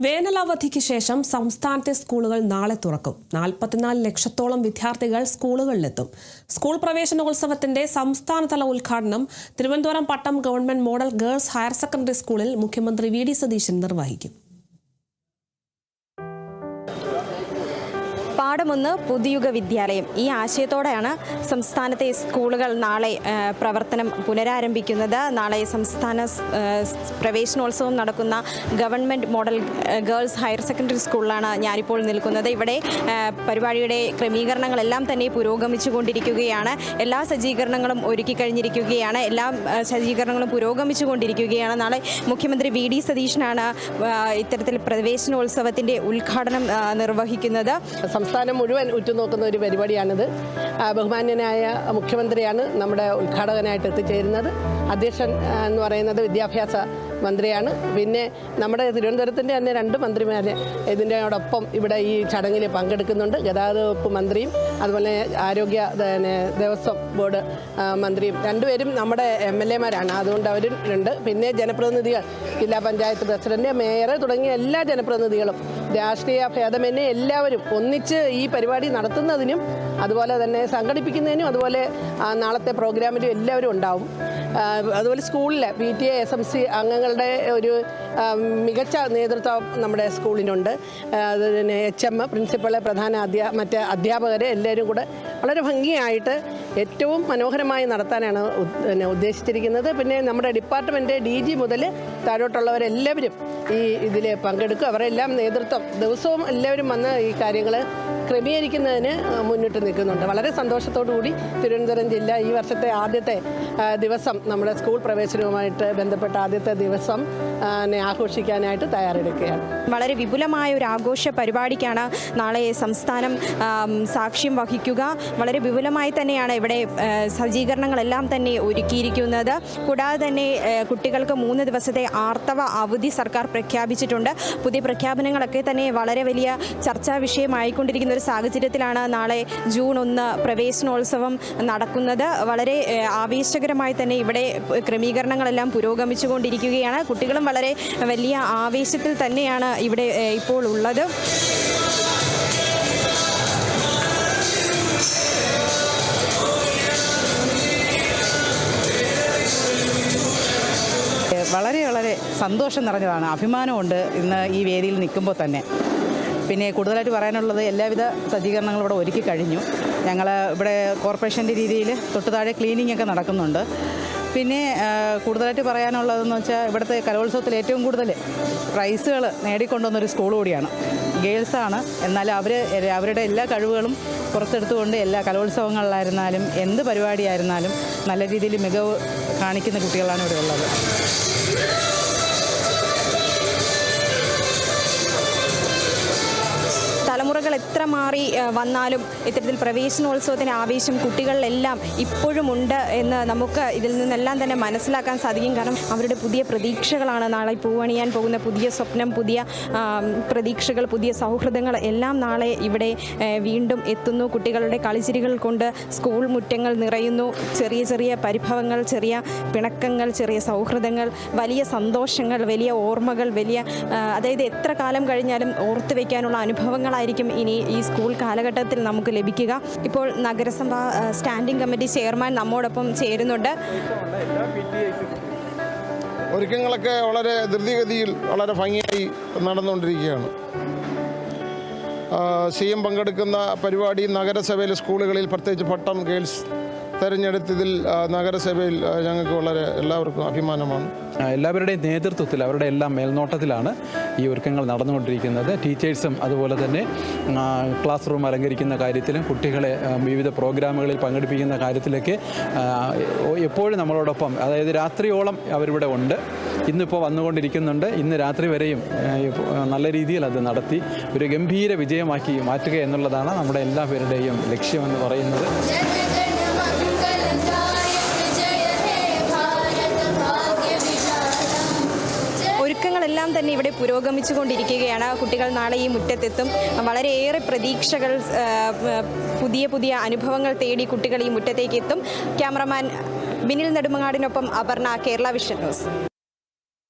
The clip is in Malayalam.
വേനലവധിക്ക് ശേഷം സംസ്ഥാനത്തെ സ്കൂളുകൾ നാളെ തുറക്കും. 44 ലക്ഷത്തോളം വിദ്യാർത്ഥികൾ സ്കൂളുകളിലെത്തും. സ്കൂൾ പ്രവേശനോത്സവത്തിന്റെ സംസ്ഥാനതല ഉദ്ഘാടനം Thiruvananthapuram Pattom government model girls higher secondary സ്കൂളിൽ മുഖ്യമന്ത്രി വി.ഡി. സതീശൻ നിർവഹിക്കും. പാഠമൊന്ന് പുതുയുഗ വിദ്യാലയം. ഈ ആശയത്തോടെയാണ് സംസ്ഥാനത്തെ സ്കൂളുകൾ നാളെ പ്രവർത്തനം പുനരാരംഭിക്കുന്നത്. നാളെ സംസ്ഥാന പ്രവേശനോത്സവം നടക്കുന്ന government model girls higher secondary സ്കൂളിലാണ് ഞാനിപ്പോൾ നിൽക്കുന്നത്. ഇവിടെ പരിപാടിയുടെ ക്രമീകരണങ്ങളെല്ലാം തന്നെ പുരോഗമിച്ചുകൊണ്ടിരിക്കുകയാണ്. എല്ലാ സജ്ജീകരണങ്ങളും ഒരുക്കി കഴിഞ്ഞിരിക്കുകയാണ്. എല്ലാ സജ്ജീകരണങ്ങളും പുരോഗമിച്ചുകൊണ്ടിരിക്കുകയാണ്. നാളെ മുഖ്യമന്ത്രി വി.ഡി. സതീശനാണ് ഇത്തരത്തിൽ പ്രവേശനോത്സവത്തിൻ്റെ ഉദ്ഘാടനം നിർവഹിക്കുന്നത്. സംസ്ഥാനം മുഴുവൻ ഉറ്റുനോക്കുന്ന ഒരു പരിപാടിയാണിത്. ബഹുമാന്യനായ മുഖ്യമന്ത്രിയാണ് നമ്മുടെ ഉദ്ഘാടകനായിട്ട് എത്തിച്ചേരുന്നത്. അധ്യക്ഷൻ എന്ന് പറയുന്നത് വിദ്യാഭ്യാസ മന്ത്രിയാണ്. പിന്നെ നമ്മുടെ തിരുവനന്തപുരത്തിൻ്റെ തന്നെ 2 മന്ത്രിമാർ ഇതിൻ്റെയോടൊപ്പം ഇവിടെ ഈ ചടങ്ങിൽ പങ്കെടുക്കുന്നുണ്ട്. ഗതാഗത വകുപ്പ് മന്ത്രിയും അതുപോലെ ആരോഗ്യ ദേവസ്വം ബോർഡ് മന്ത്രിയും രണ്ടുപേരും നമ്മുടെ MLA-മാരാണ്. അതുകൊണ്ട് അവരും ഉണ്ട്. പിന്നെ ജനപ്രതിനിധികൾ, ജില്ലാ പഞ്ചായത്ത് പ്രസിഡന്റ്, മേയർ തുടങ്ങിയ എല്ലാ ജനപ്രതിനിധികളും, രാഷ്ട്രീയ ഭേദമന്യേ എല്ലാവരും ഒന്നിച്ച് ഈ പരിപാടി നടത്തുന്നതിനും അതുപോലെ തന്നെ സംഘടിപ്പിക്കുന്നതിനും അതുപോലെ നാളത്തെ പ്രോഗ്രാമിലും എല്ലാവരും ഉണ്ടാവും. അതുപോലെ സ്കൂളിലെ PTA SMC അംഗങ്ങളുടെ ഒരു മികച്ച നേതൃത്വം നമ്മുടെ സ്കൂളിനുണ്ട്. അതുപോലെ HM, പ്രിൻസിപ്പള്, മറ്റ് അധ്യാപകരെ എല്ലാവരും കൂടെ വളരെ ഭംഗിയായിട്ട് ഏറ്റവും മനോഹരമായി നടത്താനാണ് ഉദ്ദേശിച്ചിരിക്കുന്നത്. പിന്നെ നമ്മുടെ ഡിപ്പാർട്ട്മെൻറ്റ് DG മുതൽ താഴോട്ടുള്ളവരെല്ലാവരും ഈ ഇതിൽ പങ്കെടുക്കും. അവരെല്ലാം നേതൃത്വം ദിവസവും എല്ലാവരും വന്ന് ഈ കാര്യങ്ങൾ ക്രമീകരിക്കുന്നതിന് മുന്നിട്ട് നിൽക്കുന്നുണ്ട്. വളരെ സന്തോഷത്തോടു കൂടി തിരുവനന്തപുരം ജില്ല ഈ വർഷത്തെ ആദ്യത്തെ ദിവസം നമ്മുടെ സ്കൂൾ പ്രവേശനവുമായിട്ട് ബന്ധപ്പെട്ട ആദ്യത്തെ ദിവസം ആഘോഷിക്കാനായിട്ട് തയ്യാറെടുക്കുകയാണ്. വളരെ വിപുലമായ ഒരു ആഘോഷ പരിപാടിക്കാണ് നാളെ സംസ്ഥാനം സാക്ഷ്യം വഹിക്കുക. വളരെ വിപുലമായി തന്നെയാണ് ഇവിടെ സജ്ജീകരണങ്ങളെല്ലാം തന്നെ ഒരുക്കിയിരിക്കുന്നത്. കൂടാതെ തന്നെ കുട്ടികൾക്ക് 3 ദിവസത്തെ ആർത്തവ അവധി സർക്കാർ പ്രഖ്യാപിച്ചിട്ടുണ്ട്. പുതിയ പ്രഖ്യാപനങ്ങളൊക്കെ തന്നെ വളരെ വലിയ ചർച്ചാ വിഷയമായിക്കൊണ്ടിരിക്കുന്ന ഒരു സാഹചര്യത്തിലാണ് നാളെ ജൂൺ 1 പ്രവേശനോത്സവം നടക്കുന്നത്. വളരെ ആവേശകരമായി തന്നെ ഇവിടെ ക്രമീകരണങ്ങളെല്ലാം പുരോഗമിച്ചുകൊണ്ടിരിക്കുകയാണ്. കുട്ടികളും വളരെ വലിയ ആവേശത്തിൽ തന്നെയാണ് ഇവിടെ ഇപ്പോൾ ഉള്ളത്. വളരെ സന്തോഷം നിറഞ്ഞതാണ്. അഭിമാനമുണ്ട് ഇന്ന് ഈ വേദിയിൽ നിൽക്കുമ്പോൾ തന്നെ. പിന്നെ കൂടുതലായിട്ട് പറയാനുള്ളത്, എല്ലാവിധ സജ്ജീകരണങ്ങളും ഇവിടെ ഒരുക്കി കഴിഞ്ഞു. ഞങ്ങൾ ഇവിടെ കോർപ്പറേഷൻ്റെ രീതിയിൽ തൊട്ടുതാഴെ ക്ലീനിങ് ഒക്കെ നടക്കുന്നുണ്ട്. പിന്നെ കൂടുതലായിട്ട് പറയാനുള്ളതെന്ന് വെച്ചാൽ ഇവിടുത്തെ കലോത്സവത്തിൽ ഏറ്റവും കൂടുതൽ പ്രൈസുകൾ നേടിക്കൊണ്ടുവന്നൊരു സ്കൂൾ കൂടിയാണ്. ഗേൾസാണ്. എന്നാൽ അവരുടെ എല്ലാ കഴിവുകളും പുറത്തെടുത്തുകൊണ്ട് എല്ലാ കലോത്സവങ്ങളിലായിരുന്നാലും എന്ത് പരിപാടിയായിരുന്നാലും നല്ല രീതിയിൽ മികവ് കാണിക്കുന്ന കുട്ടികളാണ് ഇവിടെ ഉള്ളത്. തലമുറകൾ എത്ര മാറി വന്നാലും ഇത്തരത്തിൽ പ്രവേശനോത്സവത്തിന് ആവേശം കുട്ടികളിലെല്ലാം ഇപ്പോഴും ഉണ്ട് എന്ന് നമുക്ക് ഇതിൽ നിന്നെല്ലാം തന്നെ മനസ്സിലാക്കാൻ സാധിക്കും. കാരണം അവരുടെ പുതിയ പ്രതീക്ഷകളാണ് നാളെ പൂവണിയാൻ പോകുന്ന പുതിയ സ്വപ്നം, പുതിയ പ്രതീക്ഷകൾ, പുതിയ സൗഹൃദങ്ങൾ എല്ലാം നാളെ ഇവിടെ വീണ്ടും എത്തുന്നു. കുട്ടികളുടെ കളിച്ചിരികൾ കൊണ്ട് സ്കൂൾ മുറ്റങ്ങൾ നിറയുന്നു. ചെറിയ ചെറിയ പരിഭവങ്ങൾ, ചെറിയ പിണക്കങ്ങൾ, ചെറിയ സൗഹൃദങ്ങൾ, വലിയ സന്തോഷങ്ങൾ, വലിയ ഓർമ്മകൾ, അതായത് എത്ര കാലം കഴിഞ്ഞാലും ഓർത്തു വയ്ക്കാനുള്ള അനുഭവങ്ങളായിരിക്കും ഇനി ഈ സ്കൂൾ കാലഘട്ടത്തിൽ നമുക്ക് ലഭിക്കുക. ഇപ്പോൾ നഗരസഭ സ്റ്റാൻഡിംഗ് കമ്മിറ്റി ചെയർമാൻ നമ്മോടൊപ്പം ചേരുന്നുണ്ട്. ഒരുക്കങ്ങളൊക്കെ വളരെ ധൃതിഗതിയിൽ വളരെ ഭംഗിയായി നടന്നുകൊണ്ടിരിക്കുകയാണ്. CM പങ്കെടുക്കുന്ന പരിപാടി നഗരസഭയിലെ സ്കൂളുകളിൽ, പ്രത്യേകിച്ച് പട്ടം ഗേൾസ് തെരഞ്ഞെടുത്തതിൽ നഗരസഭയിൽ ഞങ്ങൾക്ക് എല്ലാവർക്കും അഭിമാനമാണ്. എല്ലാവരുടെയും നേതൃത്വത്തിൽ, അവരുടെ എല്ലാം മേൽനോട്ടത്തിലാണ് ഈ ഒരുക്കങ്ങൾ നടന്നുകൊണ്ടിരിക്കുന്നത്. ടീച്ചേഴ്സും അതുപോലെ തന്നെ ക്ലാസ് റൂം അലങ്കരിക്കുന്ന കാര്യത്തിലും കുട്ടികളെ വിവിധ പ്രോഗ്രാമുകളിൽ പങ്കെടുപ്പിക്കുന്ന കാര്യത്തിലൊക്കെ എപ്പോഴും നമ്മളോടൊപ്പം, അതായത് രാത്രിയോളം അവരിവിടെ ഉണ്ട്. ഇന്നിപ്പോൾ വന്നുകൊണ്ടിരിക്കുന്നുണ്ട്. ഇന്ന് രാത്രി വരെയും നല്ല രീതിയിൽ അത് നടത്തി ഒരു ഗംഭീര വിജയമാക്കി മാറ്റുക എന്നുള്ളതാണ് നമ്മുടെ എല്ലാവരുടെയും ലക്ഷ്യമെന്ന് പറയുന്നത്. ഒരുക്കങ്ങളെല്ലാം തന്നെ ഇവിടെ പുരോഗമിച്ചുകൊണ്ടിരിക്കുകയാണ്. കുട്ടികൾ നാളെ ഈ മുറ്റത്തെത്തും. വളരെയേറെ പ്രതീക്ഷകൾ, പുതിയ അനുഭവങ്ങൾ തേടി കുട്ടികൾ ഈ മുറ്റത്തേക്ക് എത്തും. ക്യാമറമാൻ ബിനിൽ നെടുമങ്ങാടിനൊപ്പം അപർണ, കേരള വിഷൻ ന്യൂസ്.